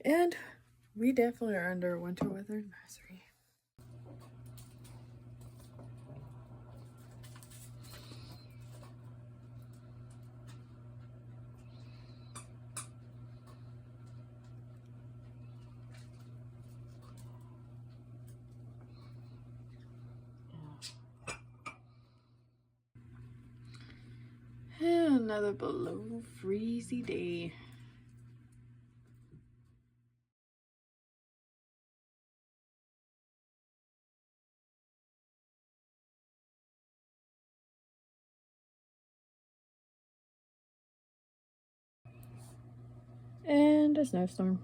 And we definitely are under winter weather advisory. Another below freezy day. And a snowstorm.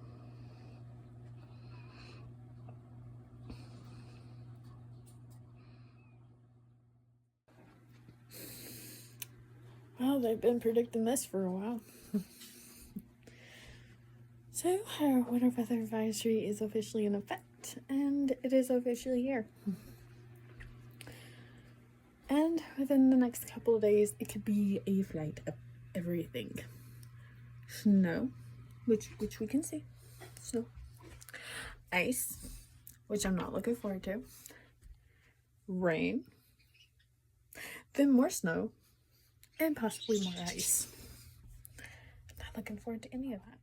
Well, they've been predicting this for a while. So, our winter weather advisory is officially in effect, and it is officially here. And within the next couple of days, it could be a flight of everything. Snow, which we can see. Snow. Ice, which I'm not looking forward to. Rain. Then more snow. And possibly more ice. I'm not looking forward to any of that.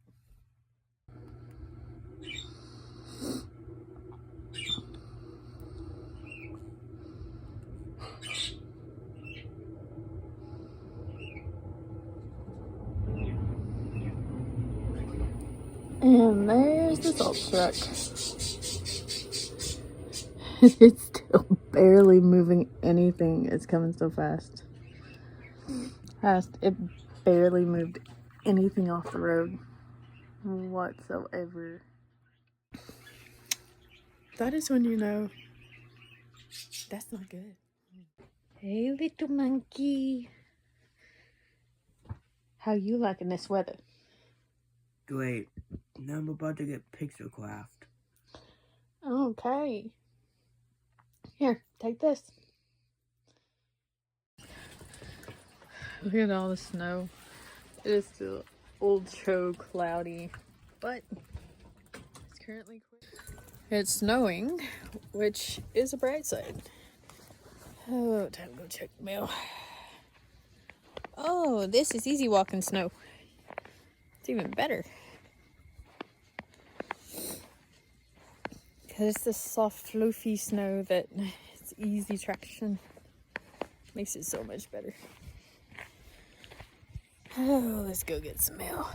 And there's the salt truck. It's still barely moving anything. It's coming so fast. It barely moved anything off the road whatsoever. That is when you know that's not good. Hey, little monkey. How you liking this weather? Great. Now I'm about to get pixel craft. Okay. Here, take this. Look at all the snow. It is still ultra cloudy, but it's currently it's snowing, which is a bright side. Oh, time to go check the mail. Oh, this is easy walking snow. It's even better. Because it's this soft, fluffy snow that it's easy traction. Makes it so much better. Oh, let's go get some mail.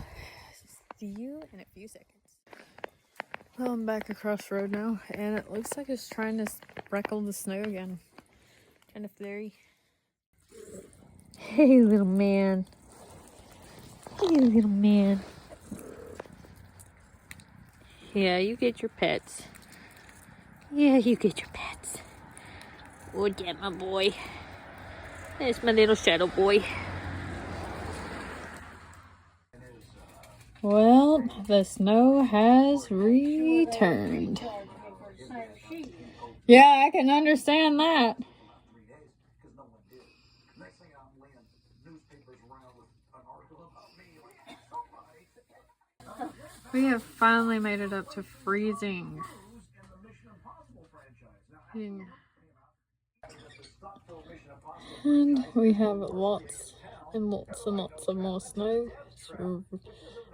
See you in a few seconds. Well, I'm back across the road now, and it looks like it's trying to sprinkle the snow again. Kind of flurry. Hey, little man. Hey, little man. Yeah, you get your pets. Yeah, you get your pets. Oh, yeah, my boy. There's my little shadow boy. Well, the snow has returned. Yeah, I can understand that. We have finally made it up to freezing. And we have lots and lots and lots of more snow.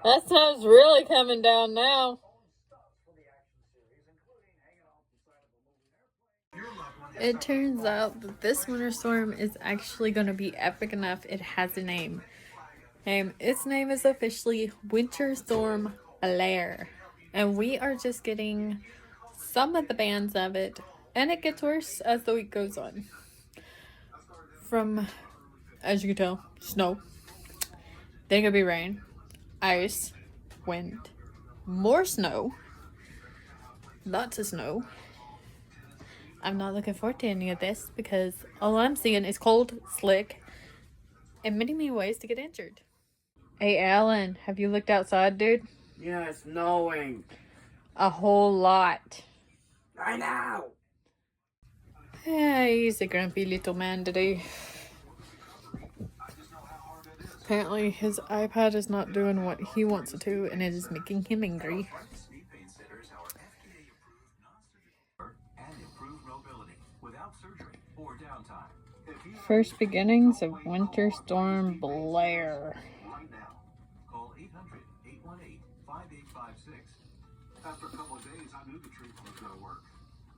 That snow's really coming down now. It turns out that this winter storm is actually going to be epic enough. It has a name. Its name is officially Winter Storm Blair. And we are just getting some of the bands of it. And it gets worse as the week goes on. From, as you can tell, snow. Then it'll be rain, ice, wind, more snow, lots of snow. I'm not looking forward to any of this because all I'm seeing is cold, slick, and many ways to get injured. Hey, Alan, have you looked outside, dude? Yeah, it's snowing. A whole lot. I know. Yeah, he's a grumpy little man today. Apparently, his iPad is not doing what he wants it to, and it is making him angry. without surgery or downtime. First beginnings of Winter Storm Blair. Right now, call 800-818-5856. After a couple of days, I knew the treatment was going to work.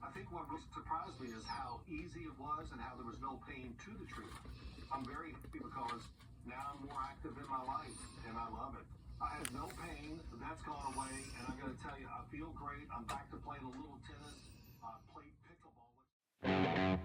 I think what really surprised me is how easy it was and how there was no pain to the treatment. I'm very happy because now I'm more active in my life and I love it. I had no pain, that's gone away, and I'm going to tell you, I feel great. I'm back to playing a little tennis, played pickleball.